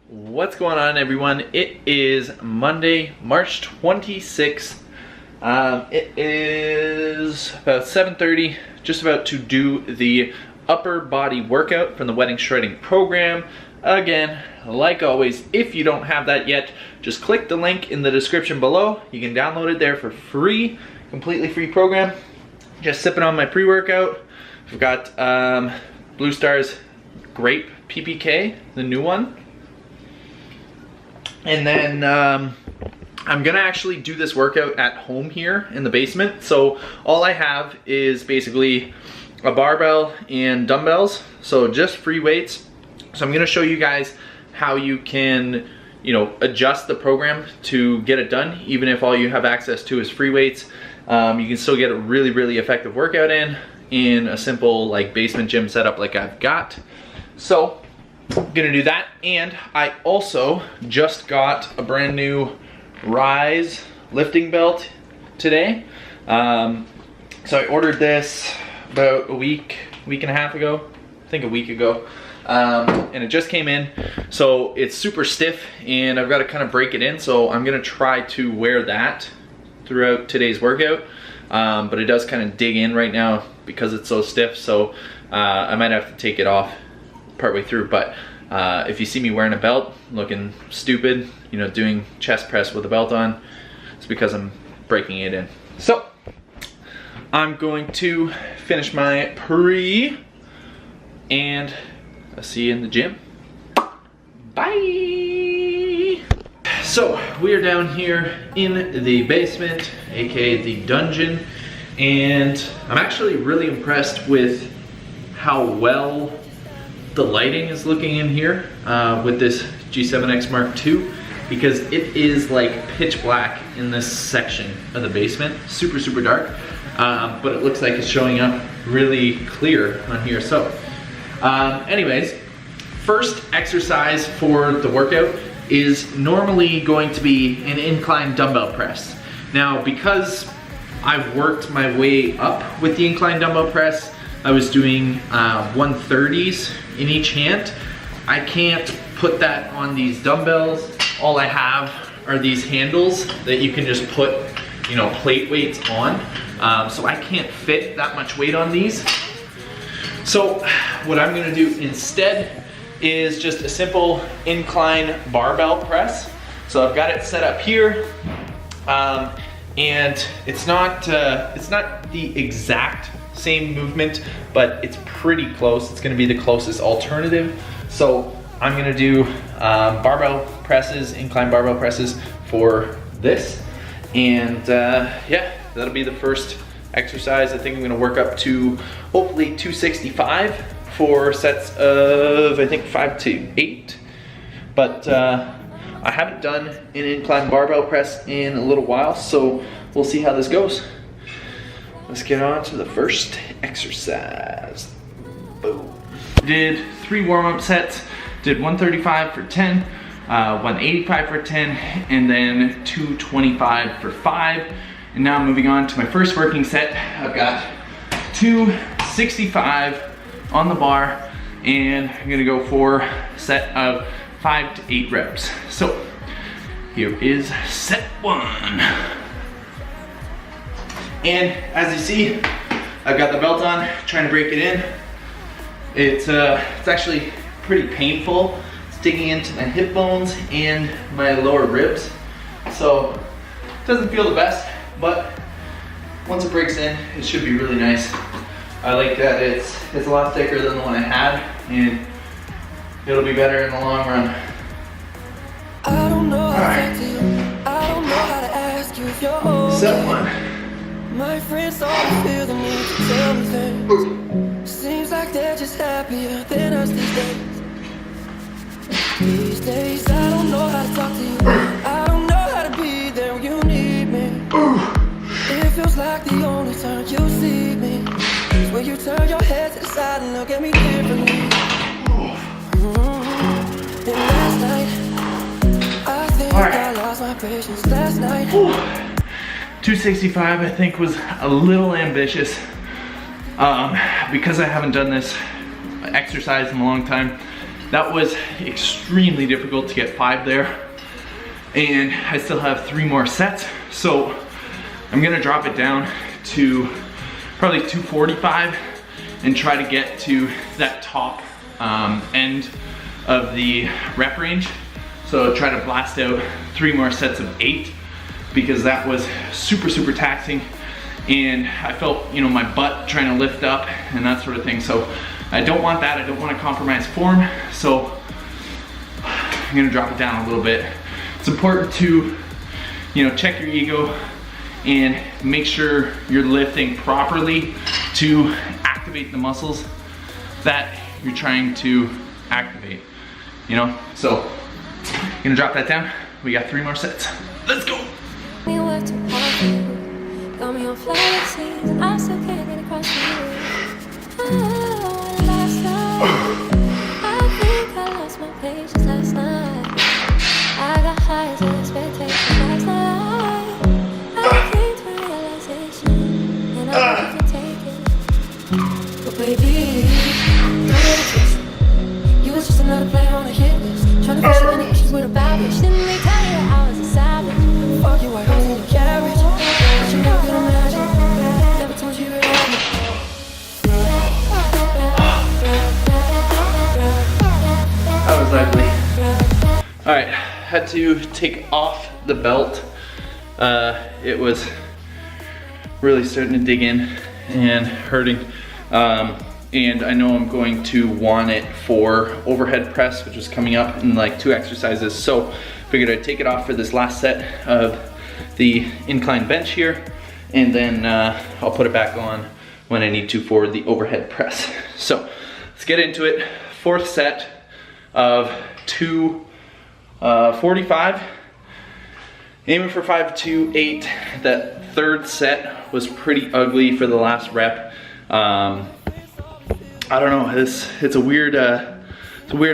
What's going on, everyone? It is Monday, March 26th. It is about 7:30, just about to do the upper body workout from the wedding shredding program. Again, like always, if you don't have that yet, just click the link in the description below. You can download it there for free, completely free program. Just sipping on my pre-workout. I've got Blue Star's Grape PPK, the new one. And then I'm gonna actually do this workout at home here in the basement. So all I have is basically a barbell and dumbbells, so just free weights. So I'm gonna show you guys how you can, adjust the program to get it done, even if all you have access to is free weights. You can still get a really, really effective workout in a simple like basement gym setup like I've got. So I'm gonna do that, and I also just got a brand new Rise lifting belt today. So I ordered this about a week and a half ago, I think a week ago, and it just came in. So it's super stiff, and I've got to kind of break it in. So I'm gonna try to wear that throughout today's workout, but it does kind of dig in right now because it's so stiff. So I might have to take it off partway through, but if you see me wearing a belt looking stupid, doing chest press with a belt on, it's because I'm breaking it in. So I'm going to finish my pre, and I'll see you in the gym. Bye. So we are down here in the basement, aka the dungeon, and I'm actually really impressed with how well the lighting is looking in here with this G7X Mark II, because it is like pitch black in this section of the basement, super, super dark, but it looks like it's showing up really clear on here. So anyways, first exercise for the workout is normally going to be an incline dumbbell press. Now, because I've worked my way up with the incline dumbbell press, I was doing 130s in each hand. I can't put that on these dumbbells. All I have are these handles that you can just put, plate weights on. So I can't fit that much weight on these. So what I'm gonna do instead is just a simple incline barbell press. So I've got it set up here, and it's not the exact same movement, but it's pretty close. It's gonna be the closest alternative. So I'm gonna do barbell presses, incline barbell presses for this. And yeah, that'll be the first exercise. I think I'm gonna work up to hopefully 265 for sets of, I think, 5 to 8. But I haven't done an incline barbell press in a little while, so we'll see how this goes. Let's get on to the first exercise. Boom. Did 3 warm-up sets, did 135 for 10, 185 for 10, and then 225 for 5. And now I'm moving on to my first working set. I've got 265 on the bar, and I'm gonna go for a set of 5 to 8 reps. So here is set 1. And as you see, I've got the belt on, trying to break it in. It's actually pretty painful. It's digging into my hip bones and my lower ribs. So it doesn't feel the best, but once it breaks in, it should be really nice. I like that it's a lot thicker than the one I had, and it'll be better in the long run. I don't know how to talk to you. I don't know how to ask you if you're okay. Set 1. My friends always feel the need to tell me things. Seems like they're just happier than us these days. These days, I don't know how to talk to you. I don't know how to be there when you need me. It feels like the only time you see me is when you turn your head to the side and look at me differently. And last night, I think I lost my patience last night. 265 I think was a little ambitious because I haven't done this exercise in a long time. That was extremely difficult to get 5 there. And I still have 3 more sets. So I'm gonna drop it down to probably 245 and try to get to that top end of the rep range. So try to blast out 3 more sets of 8 because that was super, super taxing. And I felt, you know, my butt trying to lift up and that sort of thing. So I don't want that. I don't want to compromise form. So I'm gonna drop it down a little bit. It's important to, you know, check your ego and make sure you're lifting properly to activate the muscles that you're trying to activate, you know? So I'm gonna drop that down. We got 3 more sets. Let's go. Got me on flight seas, I still can't get across the last night, I think I lost my patience last night. I got high as expectations last night. I came to realization, and I can take it. But baby, you was just another player on the hit list, trying to fix any issues with a bad bitch. Didn't they tell you that I was a savage? Fuck you, I was in your carriage. That was ugly. Alright, had to take off the belt. It was really starting to dig in and hurting. And I know I'm going to want it for overhead press, which is coming up in like 2 exercises. So figured I'd take it off for this last set of the incline bench here. And then I'll put it back on when I need to for the overhead press. So let's get into it. 4th set of 245. Aiming for 5-2-8. That 3rd set was pretty ugly for the last rep. I don't know. It's a weird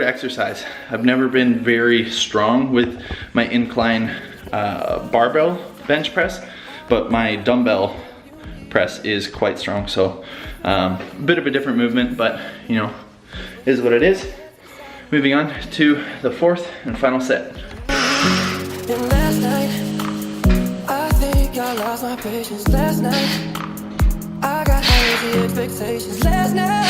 exercise. I've never been very strong with my incline barbell bench press, but my dumbbell press is quite strong. So a bit of a different movement, but you know, is what it is. Moving on to the 4th and final set. And last night, I think I lost my patience. Last night, I got crazy expectations. Last night,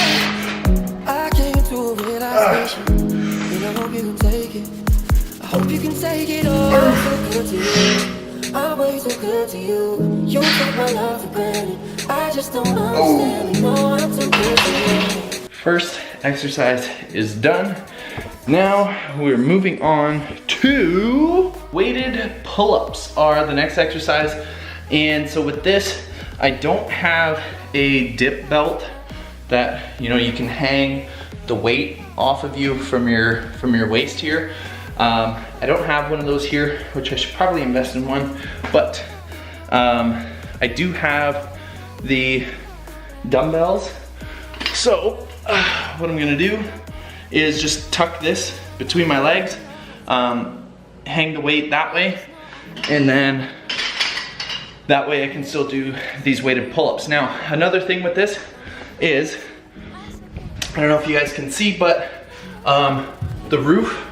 I came to a realization, and I hope you can take it. I hope you can take it all. So good to you. I'm way too good to you. You take my love for granted. I just don't understand. You know I'm too good to you. First exercise is done. Now we're moving on to weighted pull-ups are the next exercise. And so with this, I don't have a dip belt that, you know, you can hang the weight off of you from your waist here. I don't have one of those here, which I should probably invest in one, but I do have the dumbbells. So what I'm gonna do is just tuck this between my legs, hang the weight that way, and then that way I can still do these weighted pull-ups. Now, another thing with this is, I don't know if you guys can see, but the roof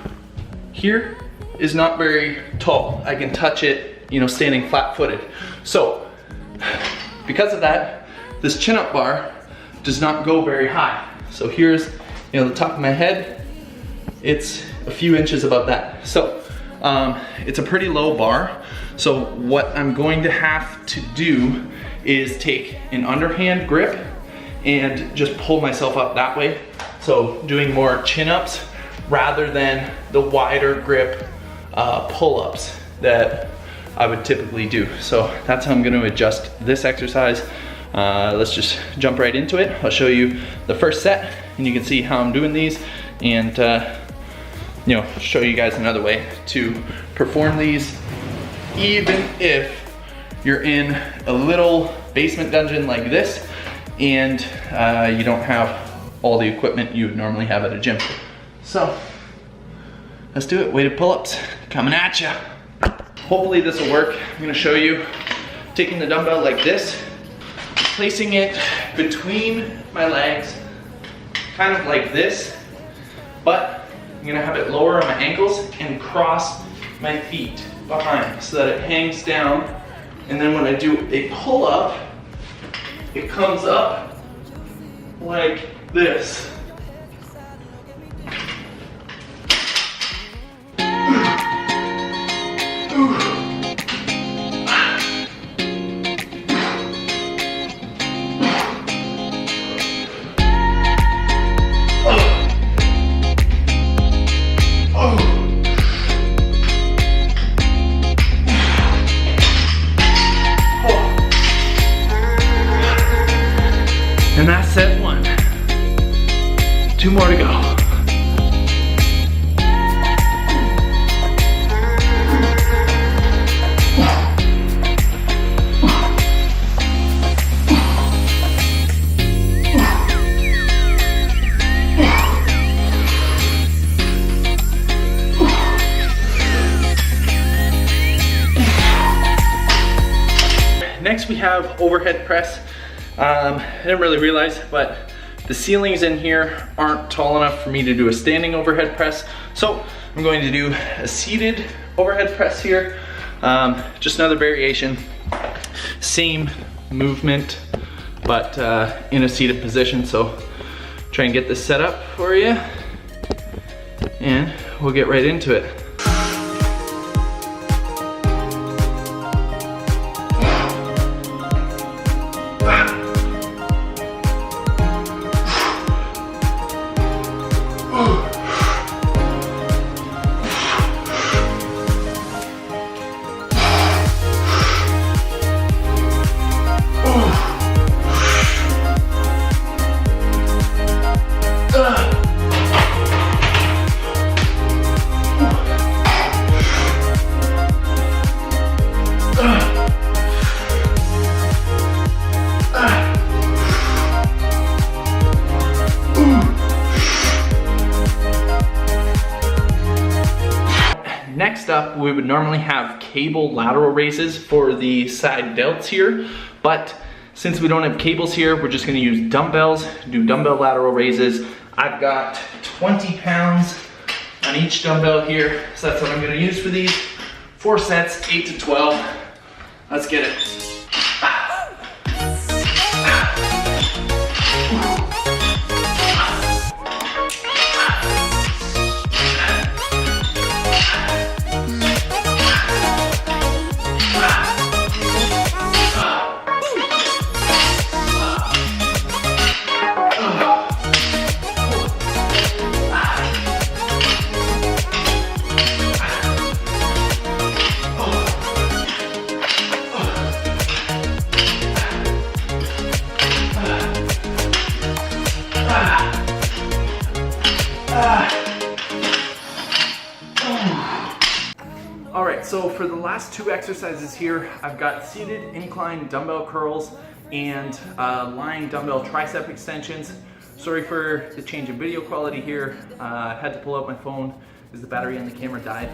here is not very tall. I can touch it, you know, standing flat-footed. So, because of that, this chin-up bar does not go very high. So here's, you know, the top of my head. It's a few inches above that. So, it's a pretty low bar. So what I'm going to have to do is take an underhand grip and just pull myself up that way. So doing more chin-ups rather than the wider grip pull-ups that I would typically do. So that's how I'm gonna adjust this exercise. Let's just jump right into it. I'll show you the first set and you can see how I'm doing these, and you know, show you guys another way to perform these even if you're in a little basement dungeon like this and you don't have all the equipment you would normally have at a gym. So let's do it. Weighted pull-ups coming at ya. Hopefully this will work. I'm gonna show you taking the dumbbell like this, placing it between my legs, kind of like this, but I'm gonna have it lower on my ankles and cross my feet behind so that it hangs down. And then when I do a pull up, it comes up like this. And that's set one. 2 more to go. Next we have overhead press. I didn't really realize, but the ceilings in here aren't tall enough for me to do a standing overhead press. So I'm going to do a seated overhead press here. Just another variation, same movement, but in a seated position. So try and get this set up for you and we'll get right into it. Next up, we would normally have cable lateral raises for the side delts here, but since we don't have cables here, we're just gonna use dumbbells, do dumbbell lateral raises. I've got 20 pounds on each dumbbell here, so that's what I'm gonna use for these. 4 sets, 8 to 12. Let's get it. All right, so for the last 2 exercises here, I've got seated incline dumbbell curls and lying dumbbell tricep extensions. Sorry for the change in video quality here. I had to pull out my phone because the battery on the camera died.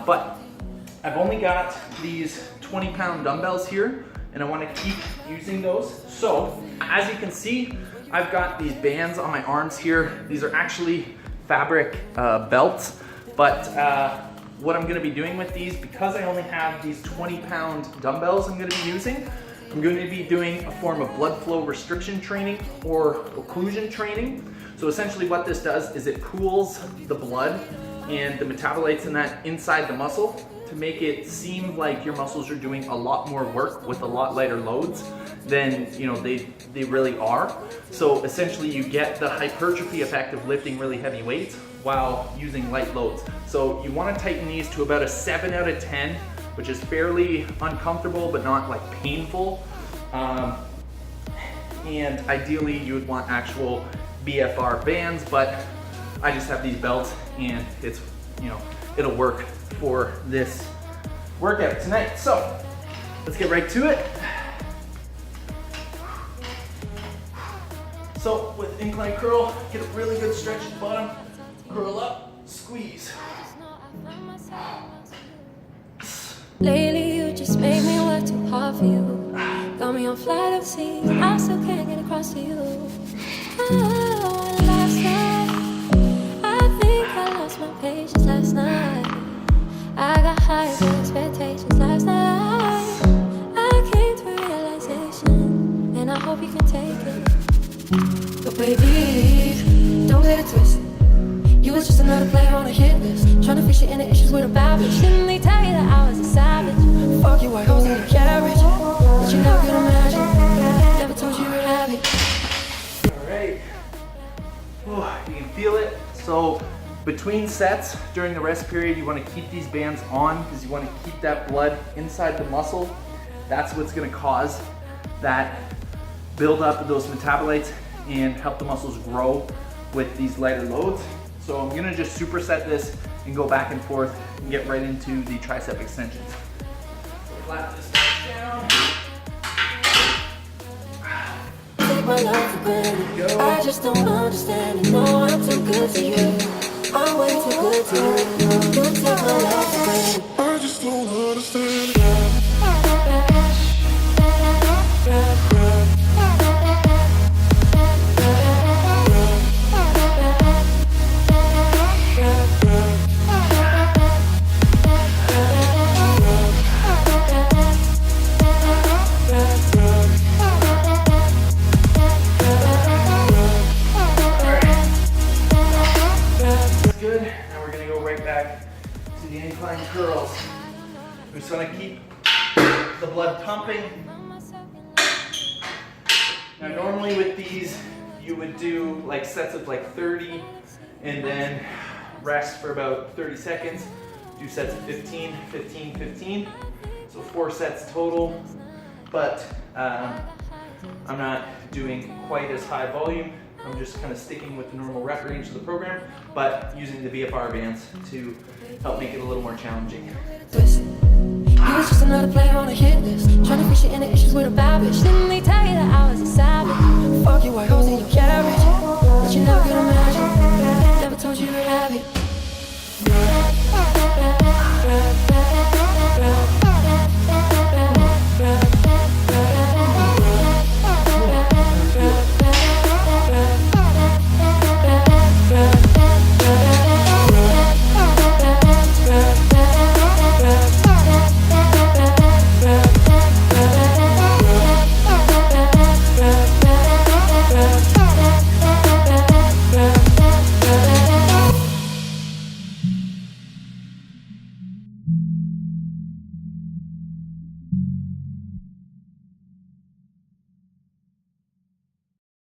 But I've only got these 20-pound dumbbells here and I want to keep using those. So as you can see, I've got these bands on my arms here. These are actually fabric belts, but what I'm gonna be doing with these, because I only have these 20-pound dumbbells I'm gonna be using, I'm going to be doing a form of blood flow restriction training or occlusion training. So essentially what this does is it cools the blood and the metabolites in that inside the muscle to make it seem like your muscles are doing a lot more work with a lot lighter loads than they really are. So essentially you get the hypertrophy effect of lifting really heavy weights while using light loads. So you want to tighten these to about a 7 out of 10, which is fairly uncomfortable but not like painful. And ideally you would want actual BFR bands, but I just have these belts and it's, it'll work for this workout tonight. So let's get right to it. So with incline curl, get a really good stretch at the bottom, curl up, squeeze. Lately you just make me work too hard for you. Got me on flight of seas, I still can't get across to you. Oh, last night I think I lost my supplementations last night. I got higher than expectations last night. I came to realization, and I hope you can take it. But baby, don't get it twisted. You was just another player on a hit list, trying to fix your inner issues with a bad bitch. Didn't they tell you that I was a savage? Fuck you, white hoes in your carriage, but you never could imagine. Never told you you were happy. Alright. You can feel it. So between sets, during the rest period, you want to keep these bands on because you want to keep that blood inside the muscle. That's what's going to cause that build up of those metabolites and help the muscles grow with these lighter loads. So I'm gonna just superset this and go back and forth and get right into the tricep extensions. So flat this down. Take my life for granted. I just don't understand it. No, I'm too good to you. I'm way too good to you. You take my life for granted. I just don't understand. Good. Now we're gonna go right back to the incline curls. We just wanna keep the blood pumping. Now normally with these, you would do like sets of like 30 and then rest for about 30 seconds. Do sets of 15, 15, 15. So 4 sets total, but I'm not doing quite as high volume. I'm just kind of sticking with the normal rep range of the program, but using the VFR bands to help make it a little more challenging. You was just another player on a hit list, trying to fix your inner issues with a bad bitch. Didn't they tell you that I was a savage? Fuck you, white hoes in your carriage, but you never could imagine. Never told you you were happy.